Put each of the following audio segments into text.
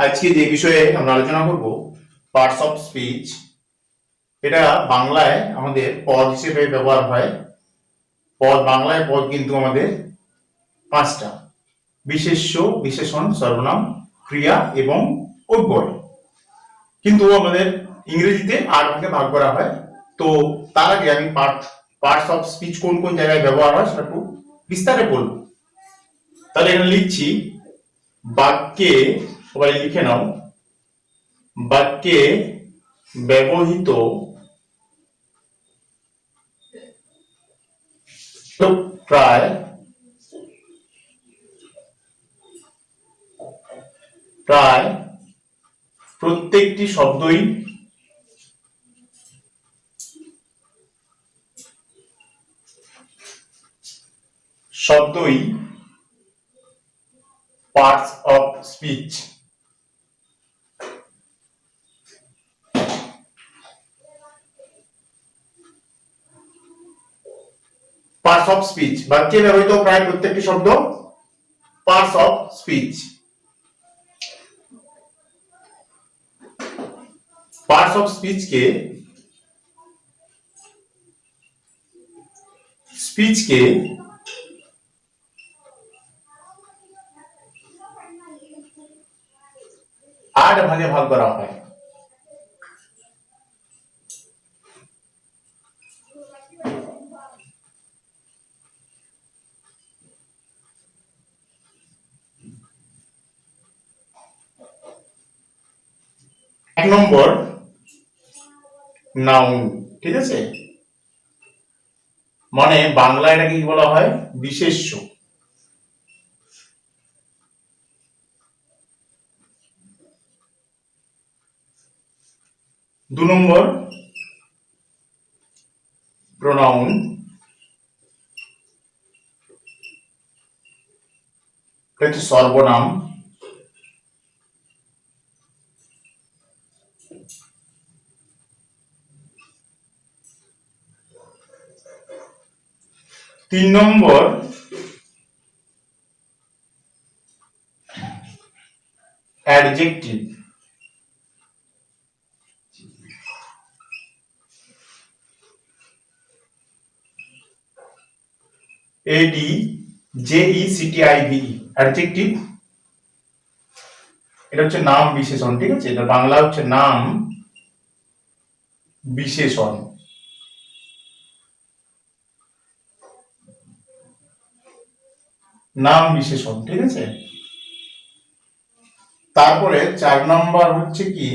আজকে যে বিষয়ে আমরা আলোচনা করব পার্টস অফ স্পিচ। এটা বাংলায় আমাদের পদ হিসেবে ব্যবহার হয়। বাংলায় পদ কিন্তু আমাদের পাঁচটা: বিশেষ্য, বিশেষণ, সর্বনাম, ক্রিয়া এবং অব্যয়। কিন্তু আমাদের ইংরেজিতে 8 ভাগে ভাগ করা হয়। তো তার আগে আমি পার্টস অফ স্পিচ কোন কোন জায়গায় ব্যবহার হয় সেটা একটু বিস্তারে বলবো। তাহলে এখানে লিখছি, বাক্যে, সবাই লিখে নাও, বাক্যে ব্যবহৃত প্রায় প্রত্যেকটি শব্দই parts of speech. Parts of speech, বাক্যে ব্যবহৃত প্রায় প্রত্যেকটি শব্দ parts of speech. Parts of স্পিচকে স্পিচকে 8 ভাগে ভাগ করা হয়। এক নম্বর নাউন, ঠিক আছে, মানে বাংলায় এটাকে কি বলা হয়? বিশেষ্য। দু নম্বর প্রোনাউন, এটা হচ্ছে সর্বনাম। তিন নম্বর অ্যাডজেক্টিভ। ADJECTIVE, adjective. এটা হচ্ছে নাম বিশেষণ, ঠিক আছে, এটা বাংলা হচ্ছে নাম বিশেষণ। নাম বিশেষণ, ঠিক আছে। তারপরে 4 নম্বর হচ্ছে কি?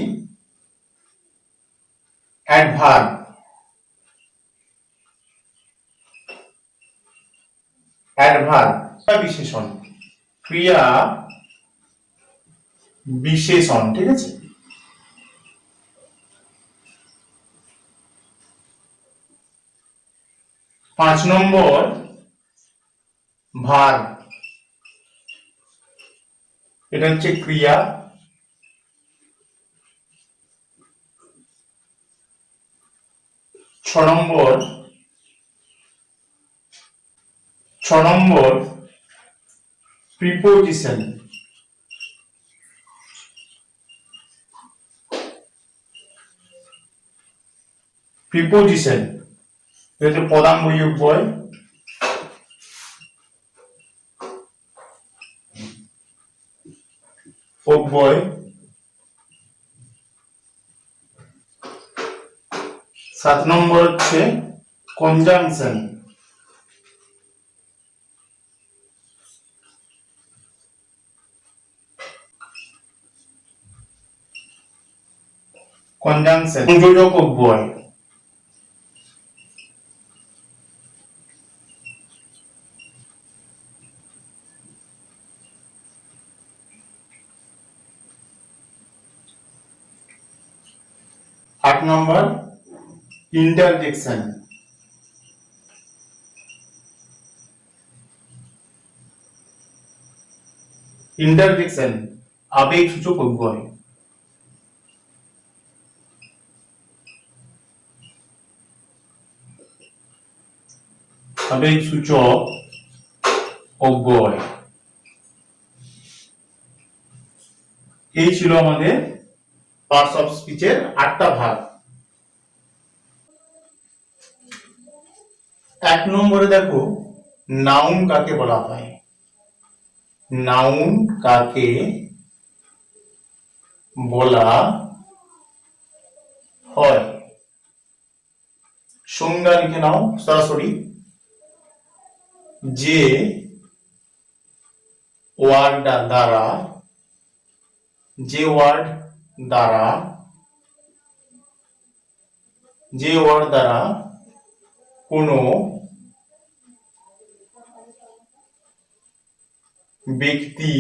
অ্যাডভার্ব। অ্যাডভার্ব বিশেষণ, ক্রিয়া বিশেষণ, ঠিক আছে। 5 নম্বর ভার্ব, এটা হচ্ছে ক্রিয়া। 6 নম্বর প্রিপোজিশন। প্রিপোজিশন এটা হচ্ছে পদাঙ্গই অব্যয়। অব্যয়। 7 নম্বর হচ্ছে কনজাংশন। কনজাংশন সংযোজক অব্যয়। 8 নম্বর ইন্টারজেকশন। ইন্টারজেকশন আবেগ সূচক অব্যয়। আবেগ সূচক অব্যয়। এই ছিল আমাদের পার্টস অফ স্পিচের 8টা ভাগ। 1 নম্বরে দেখো নাউন কাকে বলা হয়। নাউন কাকে বলা হয়, সংজ্ঞা লিখে নাও সরাসরি। যে ওয়ার্ড দ্বারা কোনো ব্যক্তি,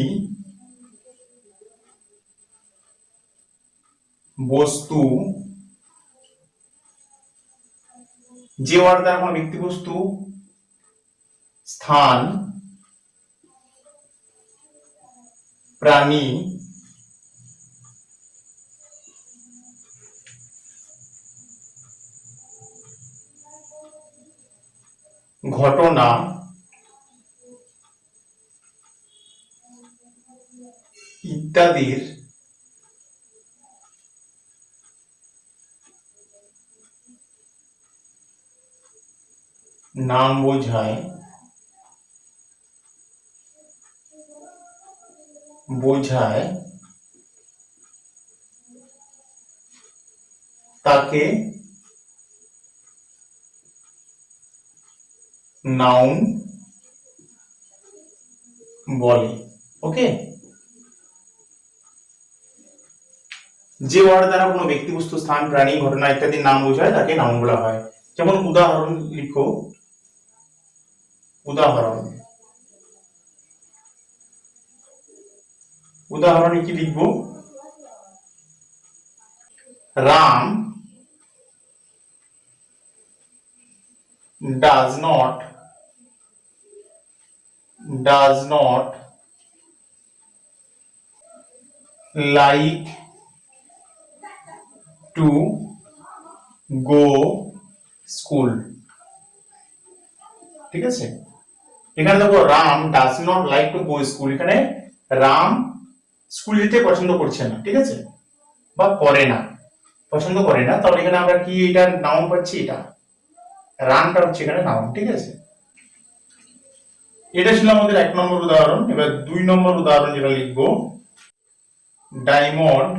বস্তু, যে ওয়ার্ড দ্বারা কোনো ব্যক্তি, বস্তু, স্থান, প্রাণী, ঘটনা, ইত্যাদির নাম বোঝায় তাকে নাউন বলে। ওকে, যে ওয়ার্ড দ্বারা কোনো ব্যক্তি, বস্তু, স্থান, প্রাণী, ঘটনা ইত্যাদির নাম বোঝায় তাকে নাউন বলা হয়। যেমন উদাহরণ লিখো। উদাহরণে কি লিখবো? Ram does not like to go school। ঠিক আছে, এখানে দেখো Ram does not like to go school, এখানে রাম স্কুল যেতে পছন্দ করছে না, ঠিক আছে, বা করে না, পছন্দ করে না। তাহলে এখানে আমরা কি এটা নাউন পাচ্ছি, এটা রামটা হচ্ছে এখানে নাউন। ঠিক আছে, এটা ছিল আমাদের 1 নম্বর উদাহরণ। এবার 2 নম্বর উদাহরণ যেটা লিখবো, ডায়মন্ড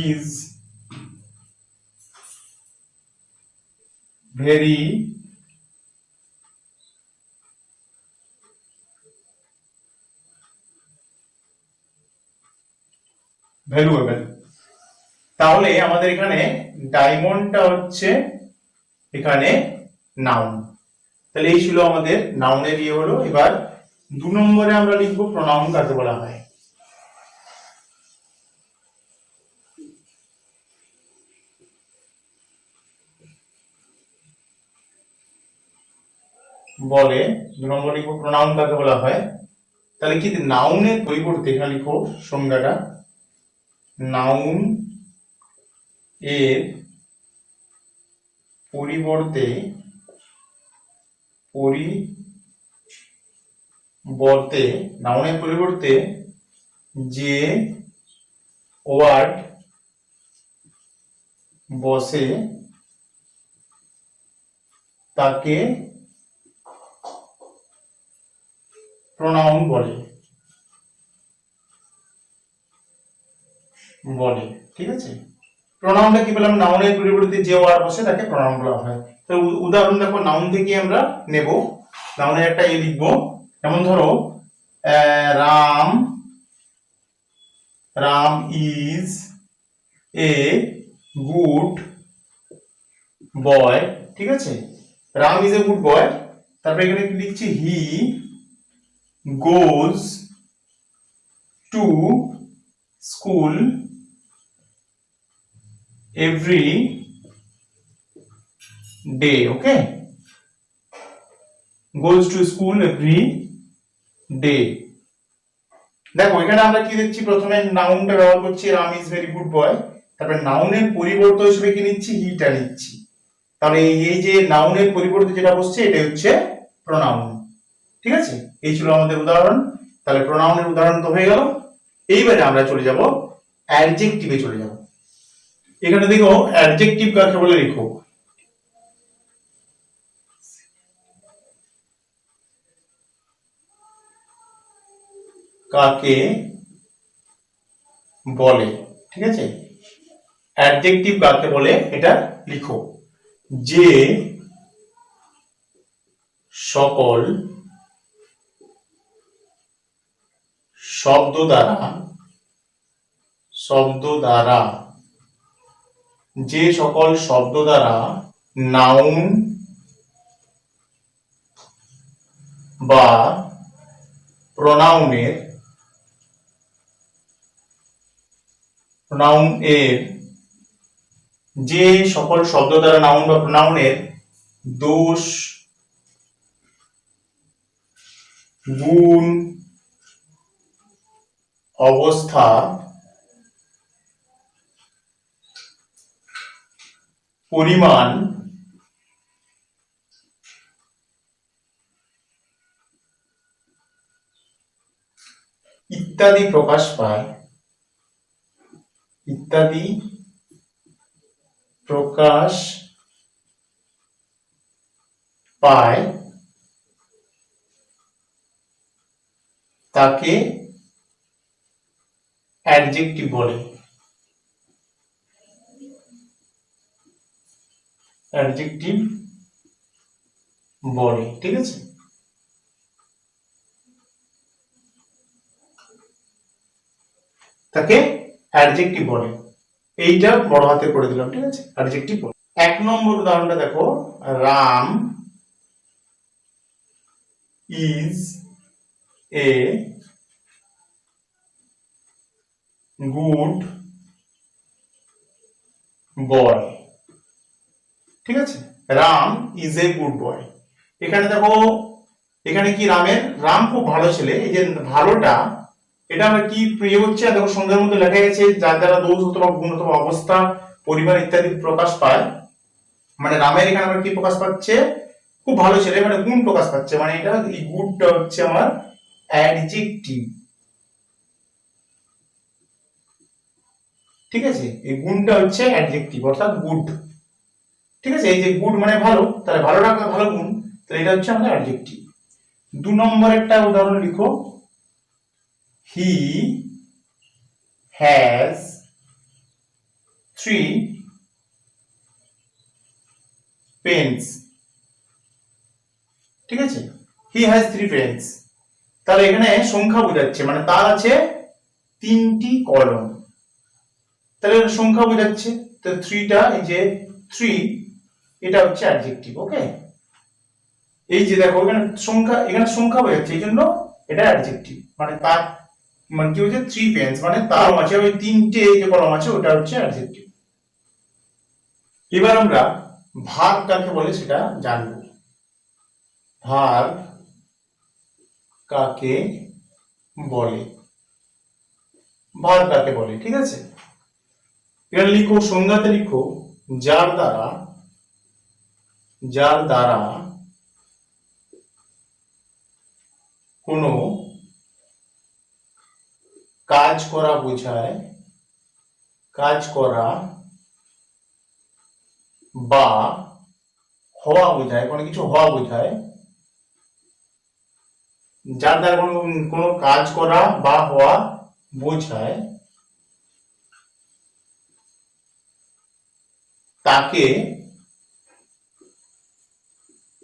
is very valuable। তাহলে আমাদের এখানে ডায়মন্ডটা হচ্ছে এখানে নাউন। তাহলে এই ছিল আমাদের নাউনের ইয়ে হলো। এবার 2 নম্বরে আমরা লিখবো প্রোনাউন কাকে বলা হয়। বলে 2 নম্বর লিখবো প্রোনাউন কাকে বলা হয়। তাহলে কি নাউনের পরিবর্তে এখানে লিখো সংজ্ঞাটা, নাউন এর পরিবর্তে নাউনের পরিবর্তে যে ওয়ার্ড বসে তাকে প্রোনাউন বলে। ঠিক আছে, প্রোনাউনটা কি বললাম, নাউনের পরিবর্তে যে ওয়ার্ড বসে তাকে প্রোনাউন বলা হয়। তো উদাহরণ দেখো, নাউন থেকে আমরা নেব, নাউনের একটা এ লিখবো। যেমন ধরো Ram is a good boy. ঠিক আছে, Ram is a good boy. তারপরে এখানে কি লিখছি, he goes to school every day. Okay, goes to school every day. দেখো এখানে আমরা কি দেখছি, প্রথমে নাউনটা ব্যবহার করছি Ram is very good boy, তারপরে নাউনের পরিবর্তন হিসেবে কি নিচ্ছি, হিটা নিচ্ছি। তাহলে এই যে নাউনের পরিবর্তে যেটা বসছে এটা হচ্ছে প্রোনাউন। ঠিক আছে, এই ছিল আমাদের উদাহরণ। তাহলে প্রোনাউনের উদাহরণ তো হয়ে গেল। এইবারে আমরা চলে যাব অ্যাডজেক্টিভে চলে যাব। এখানে দেখো অ্যাডজেক্টিভ কাকে বলে লিখো। কাকে বলে, ঠিক আছে, অ্যাডজেক্টিভ কাকে বলে এটা লিখো। যে সকল শব্দ দ্বারা যে সকল শব্দ দ্বারা নাউন বা প্রোনাউন এর যে সকল শব্দ দ্বারা নাউন বা প্রোনাউনের দোষ, গুণ, অবস্থা, পরিমাণ, ইত্যাদি প্রকাশ পায়, তাকে অ্যাডজেক্টিভ বলে। ঠিক আছে, তাকে অ্যাডজেক্টিভ বলে। এইটা বড় হাতে করে দিলাম, ঠিক আছে, অ্যাডজেক্টিভ বলে। 1 নম্বর উদাহরণটা দেখো, Ram is a good boy. ঠিক আছে, রাম ইজ এ গুড বয়। এখানে দেখো, এখানে কি রাম খুব ভালো ছেলে। এই যে ভালোটা, এটা আমরা কি প্রিয় হচ্ছে, দেখো সংজ্ঞার মধ্যে লেখা গেছে যার দ্বারা দোষ অথবা গুণ অথবা অবস্থা, পরিমাণ ইত্যাদি প্রকাশ পায়। মানে রামের এখানে আমরা কি প্রকাশ পাচ্ছে, খুব ভালো ছেলে, মানে গুণ প্রকাশ পাচ্ছে। মানে এটা এই গুডটা হচ্ছে আমার অ্যাডজেক্টিভ। ঠিক আছে, এই গুণটা হচ্ছে অ্যাডজেক্টিভ অর্থাৎ গুড। ঠিক আছে, এই যে গুড মানে ভালো, তাহলে ভালোটা ভালো গুণ, তাহলে এটা হচ্ছে আমাদের অ্যাডজেক্টিভ। 2 নম্বর একটা উদাহরণ লিখো, হি হ্যাজ 3 পেন্স। ঠিক আছে, হি হ্যাজ 3 পেন্স, তাহলে এখানে সংখ্যা বোঝাচ্ছে, মানে তার আছে 3টি কলম, তাহলে সংখ্যা বোঝাচ্ছে। তো 3টা, এই যে 3, এটা হচ্ছে অ্যাডজেক্টিভ। ওকে, এই যে দেখো এখানে সংখ্যা বোঝাচ্ছে, এই জন্য এটা অ্যাডজেক্টিভ। মানে তার, মানে কি হচ্ছে 3 পেন্স, মানে তার আছে ওই 3টে যে কলম আছে, ওটা হচ্ছে অ্যাডজেক্টিভ। এবার আমরা ভার্ব কাকে বলে সেটা জানবো। ভার্ব কাকে বলে, ঠিক আছে, এখানে লিখো, সংজ্ঞাতে লিখো, যার দ্বারা কোনো কাজ করা বোঝায়, বা হওয়া বোঝায়, কোনো কিছু হওয়া বোঝায়, যার দ্বারা কোনো কাজ করা বা হওয়া বোঝায়, তাকে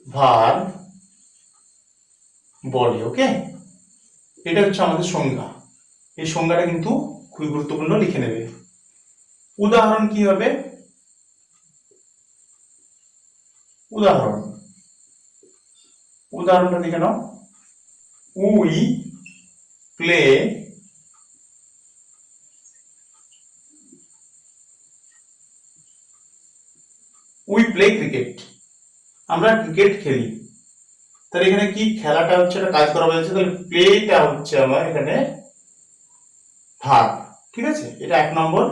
ভার্ব বলে। ওকে, এটা হচ্ছে আমাদের সংজ্ঞা। এই সংজ্ঞাটা কিন্তু খুবই গুরুত্বপূর্ণ, লিখে নেবে। উদাহরণ কি হবে, উদাহরণটা দেখে নাও, উই প্লে ক্রিকেট। আমরা ক্রিকেট খেলি। তাহলে এখানে কি খেলাটা হচ্ছে, একটা কাজ করা হয়েছে, তাহলে প্লেটা হচ্ছে আমার এখানে ভার্ব। ঠিক আছে, এটা 1 নম্বর।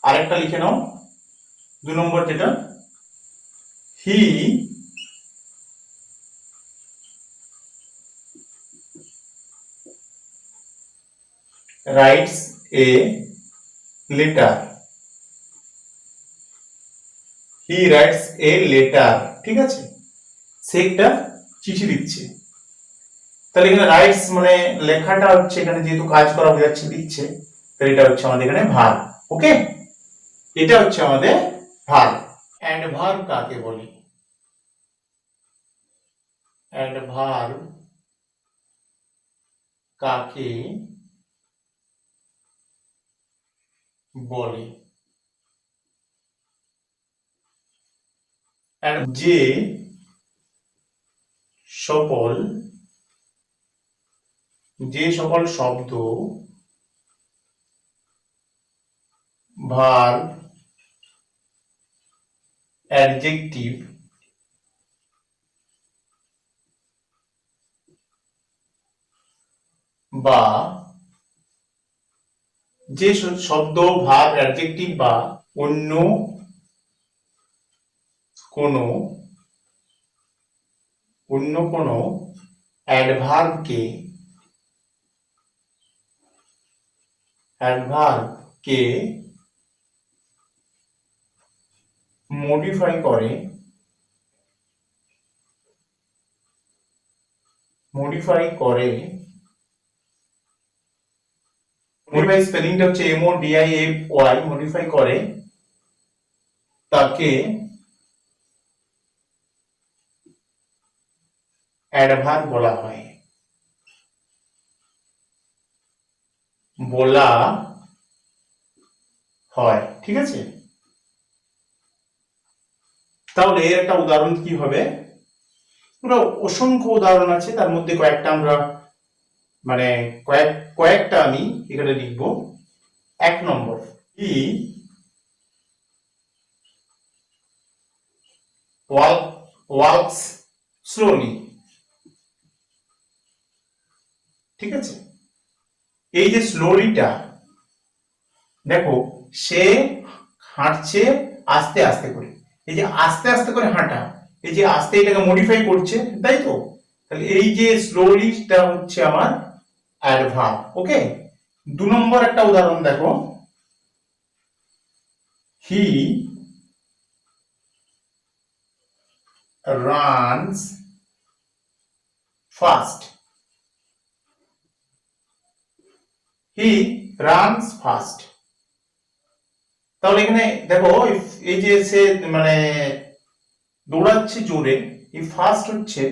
আরেকটা লিখে নাও, 2 নম্বর যেটা, he writes a letter. He writes a letter, ঠিক আছে, সে একটা চিঠি লিখছে। তাহলে এখানে রাইটস মানে লেখাটা হচ্ছে, এখানে যেহেতু কাজ করা বোঝাচ্ছে লিখছে, তাহলে এটা হচ্ছে আমাদের এখানে ভার্ব। ওকে, এটা হচ্ছে আমাদের ভার্ব। অ্যাডভার্ব কাকে বলে? অ্যাডভার্ব কাকে বলে? যে সকল শব্দ ভার্ব, অ্যাডজেক্টিভ বা যে শব্দ ভার্ব, অ্যাডজেক্টিভ বা অন্য কোনো অ্যাডভার্বকে মডিফাই করে, মডিফাই স্পেলিংটা হচ্ছে MODIFY, মডিফাই করে, তাকে অ্যাডভার্ব বলা হয়। ঠিক আছে। তাহলে এর একটা উদাহরণ কি হবে? পুরো অসংখ্য উদাহরণ আছে, তার মধ্যে কয়েকটা আমরা মানে কয়েকটা আমি এখানে লিখব। 1 নম্বর, হি ওয়ার্কস স্লোলি। ঠিক আছে, এই যে স্লোলিটা, দেখো সে হাঁটছে আস্তে আস্তে করে। এই যে আস্তে আস্তে করে হাঁটা, এই যে আস্তে, এটাকে মডিফাই করছে, তাই তো? তাহলে এই যে স্লোলিটা হচ্ছে আমার অ্যাডভার্ব। ওকে, 2 নম্বর একটা উদাহরণ দেখো, he runs fast. He runs fast. তাহলে এখানে দেখো, এই যে সে মানে দৌড়াচ্ছে জোরে, এই ফাস্ট হচ্ছে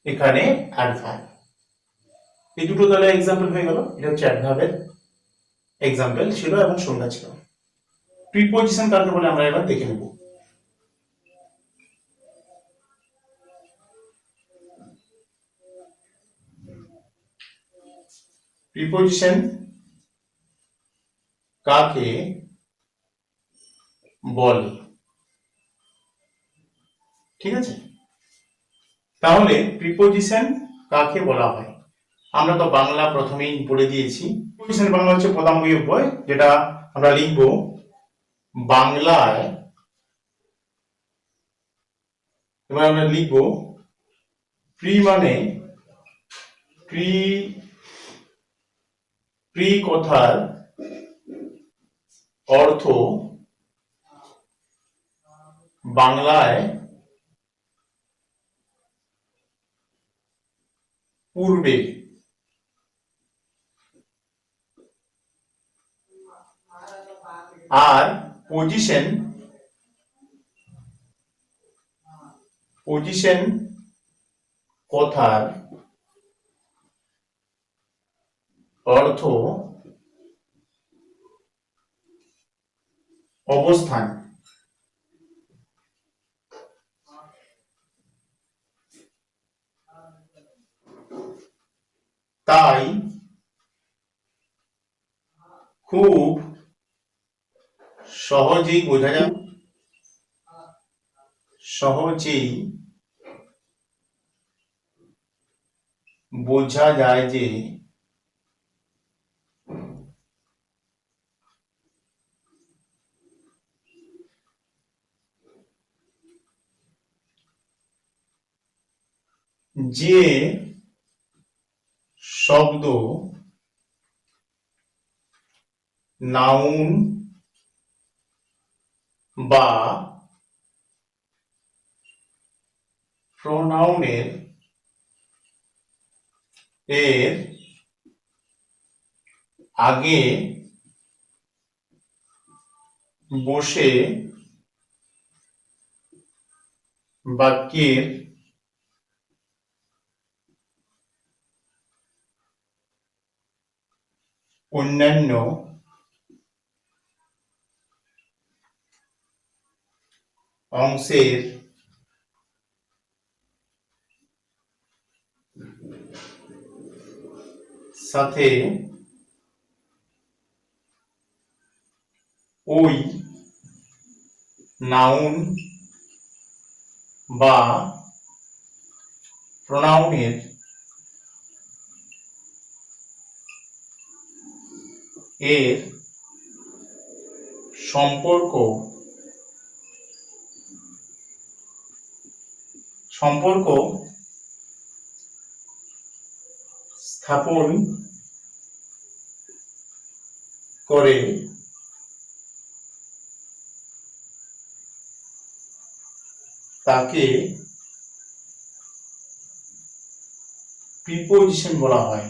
এখানে অ্যাডভার্ব। এই দুটো তাহলে এক্সাম্পল হয়ে গেল। এটা হচ্ছে অ্যাডভার্বের এক্সাম্পল ছিল এবং সংজ্ঞা ছিল। প্রিপজিশন কাকে বলে আমরা এবার দেখে নেব। প্রিপজিশন কাকে বলে? ঠিক আছে, তাহলে প্রিপজিশন কাকে বলা হয়? আমরা তো বাংলা প্রথমেই বলে দিয়েছি। প্রিপজিশন বাংলা হচ্ছে পদাঙ্গ অব্যয়, যেটা আমরা লিখব বাংলায়। এবার আমরা লিখব প্রি মানে প্রি কথার অর্থ বাংলায় পূর্বে। আর পজিশন কথার অর্থ অবস্থান। তাই খুব সহজেই বোঝা যায় যে যে শব্দ নাউন বা প্রোনাউনের এর আগে বসে বাক্যের অন্যান্য অংশের সাথে ওই নাউন বা প্রোনাউনের এর সম্পর্ক স্থাপন করে তাকে প্রিপোজিশন বলা হয়।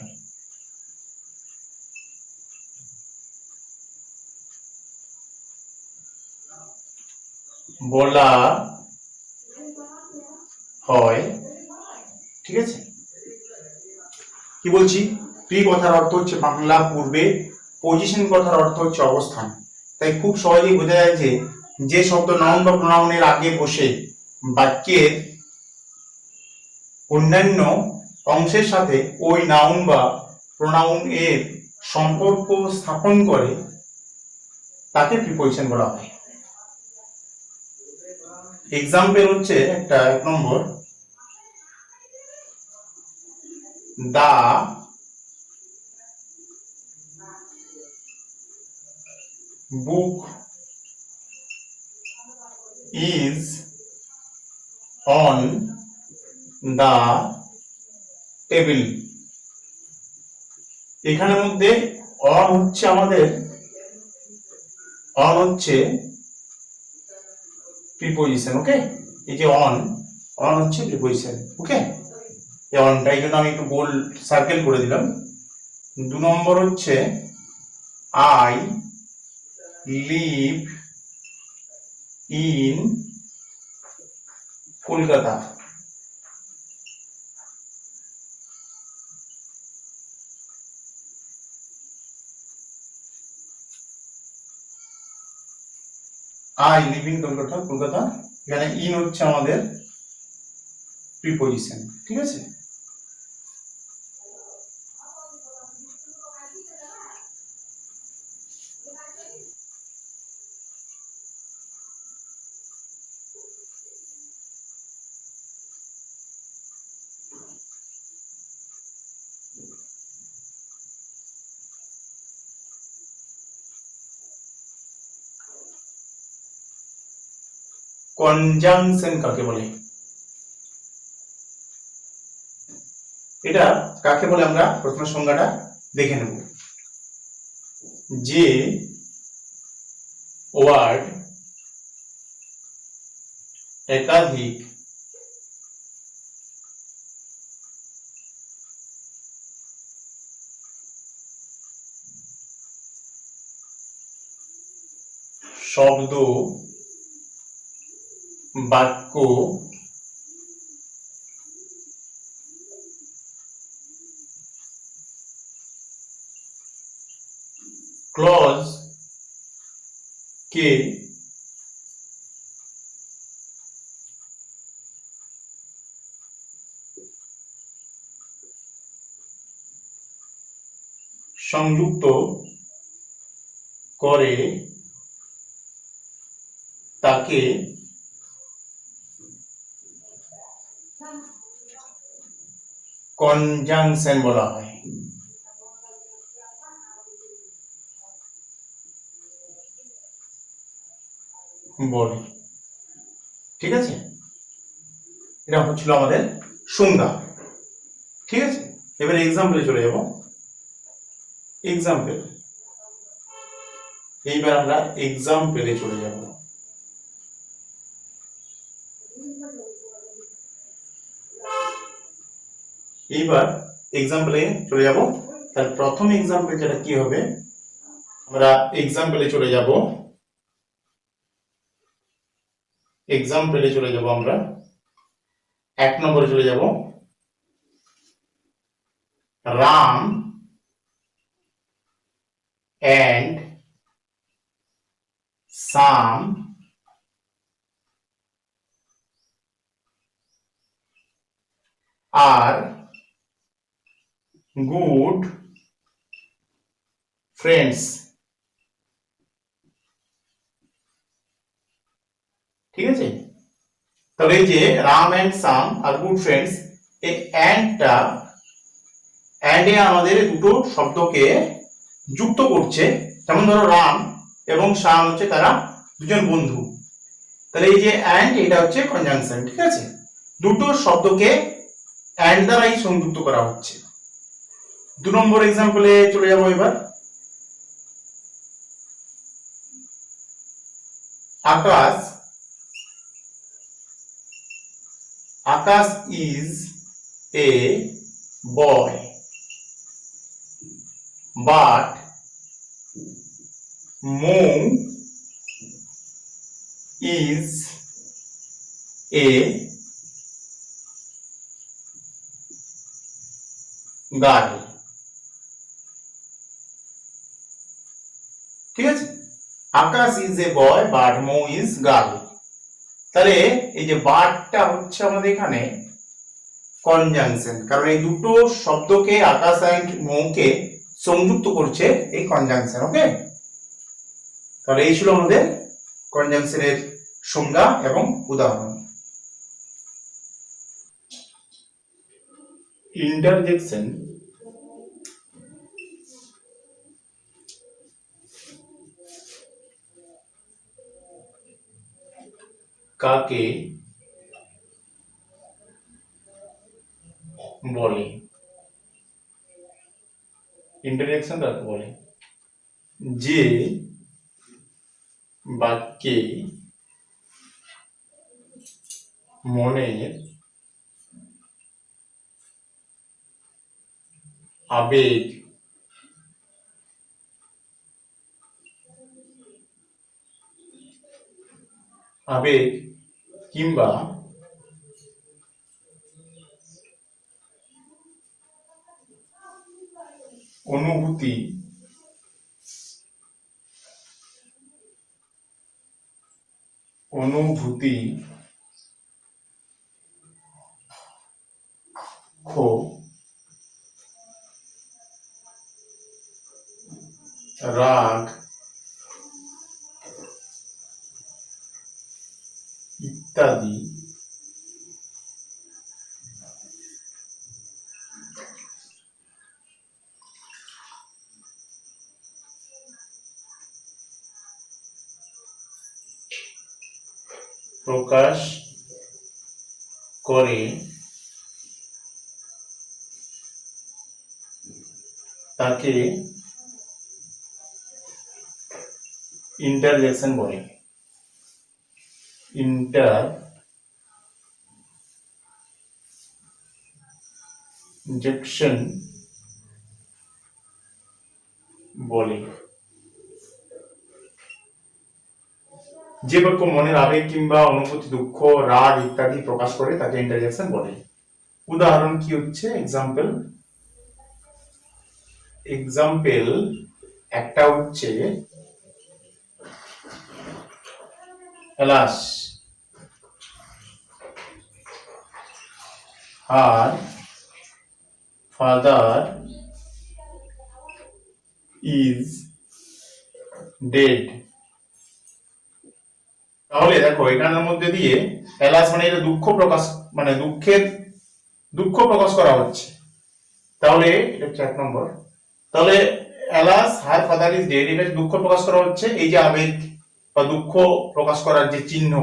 ঠিক আছে, কি বলছি? প্রি কথার অর্থ হচ্ছে বাংলা পূর্বে, পজিশন কথার অর্থ হচ্ছে অবস্থান। তাই খুব সহজেই বোঝা যায় যে শব্দ নাউন বা প্রোনাউনের আগে বসে বাক্যের অন্যান্য অংশের সাথে ওই নাউন বা প্রোনাউন এর সম্পর্ক স্থাপন করে তাকে প্রিপোজিশন বলা হয়। এক্সাম্পল হচ্ছে একটা 1 নম্বর, the book is on the table. এখানের মধ্যে অন হচ্ছে প্রিপোজিশন। ওকে, এই যে অন হচ্ছে প্রিপোজিশন। ওকে, এই অনটাই জন্য আমি একটু গোল সার্কেল করে দিলাম। 2 নম্বর হচ্ছে I live in Kolkata. I live in Kolkata, এখানে ইন হচ্ছে আমাদের প্রিপোজিশন। ঠিক আছে, কনজাংশন কাকে বলে? এটা কাকে বলে আমরা প্রথমে সংজ্ঞাটা দেখে নেব। যে ওয়ার্ড একাধিক শব্দ বাক্য ক্লজ কে সংযুক্ত করে তাকে কনজাংশন বলা হয়। বলে, ঠিক আছে, এটা হচ্ছিল আমাদের সংজ্ঞা। ঠিক আছে, এবার এক্সাম্পলে চলে যাব। এক্সাম্পল, এইবার আমরা এক্সাম্পলে চলে যাব। এইবার এক্সাম্পলে চলে যাব। তার প্রথম এক্সাম্পল যেটা কি হবে, আমরা এক্সাম্পলে চলে যাব। এক্সাম্পলে চলে যাব আমরা 1 নম্বরে চলে যাব। Ram and Sam are good friends। ঠিক আছে, তাহলে এই যে Ram and Sam are good friends, এই এন্ডটা, এন্ড এ আমাদের দুটো শব্দকে যুক্ত করছে। যেমন ধরো রাম এবং শ্যাম হচ্ছে তারা দুজন বন্ধু, তাহলে এই যে এন্ড এটা হচ্ছে কনজাংশন। ঠিক আছে, দুটো শব্দকে এন্ড দ্বারাই সংযুক্ত করা হচ্ছে। 2 নম্বর এক্সাম্পলে চলে যাব এবার। Akash, Akash is a boy but Mou is a girl। ঠিক আছে, Akash is a boy but Mou is girl. তাহলে এই যে বাটটা হচ্ছে আমাদের এখানে কনজাংশন, কারণ এই দুটো শব্দকে আকাশ এন্ড মৌকে সংযুক্ত করছে এই কনজাংশন। ওকে, তাহলে এই ছিল আমাদের কনজাংশনের সংজ্ঞা এবং উদাহরণ। ইন্টারজেকশন কাকে বলে? ইন্টারজেকশন কাকে বলে? যে বাক্যে মনের আবেগ কিংবা অনুভূতি রাগ ইত্যাদি প্রকাশ করে তাকে ইন্টারজেকশন বলে। ইন্টারজেকশন বলে। যে বাক্য মনের আবেগ কিংবা অনুভূতি, দুঃখ, রাগ ইত্যাদি প্রকাশ করে তাকে ইন্টারজেকশন বলে। উদাহরণ কি হচ্ছে? এক্সাম্পল একটা হচ্ছে Alas, her father is dead। তাহলে দেখো এখানের মধ্যে দিয়ে এলাস মানে এটা দুঃখ প্রকাশ, মানে দুঃখ প্রকাশ করা হচ্ছে। তাহলে এটা হচ্ছে 1 নম্বর। তাহলে alas her father is dead, এটা দুঃখ প্রকাশ করা হচ্ছে। এই যে আবেগ বা দুঃখ প্রকাশ করার যে চিহ্ন,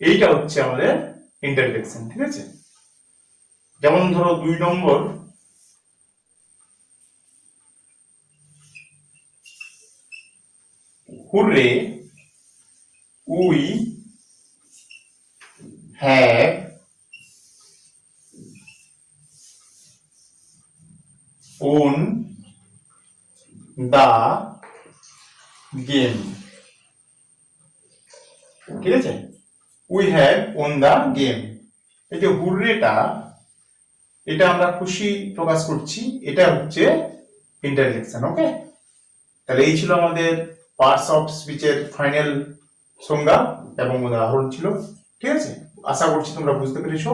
এইটা হচ্ছে আমাদের ইন্টারজেকশন। ঠিক আছে, যেমন ধরো 2 নম্বর, hurray we have won the game. ঠিক আছে, we have won the game. এই যে হুররেটা, এটা আমরা খুশি প্রকাশ করছি, এটা হচ্ছে ইন্টারজেকশন। ওকে, তাহলে এই ছিল আমাদের পার্টস অফ স্পিচের ফাইনাল সংজ্ঞা এবং উদাহরণ ছিল। ঠিক আছে, আশা করছি তোমরা বুঝতে পেরেছো।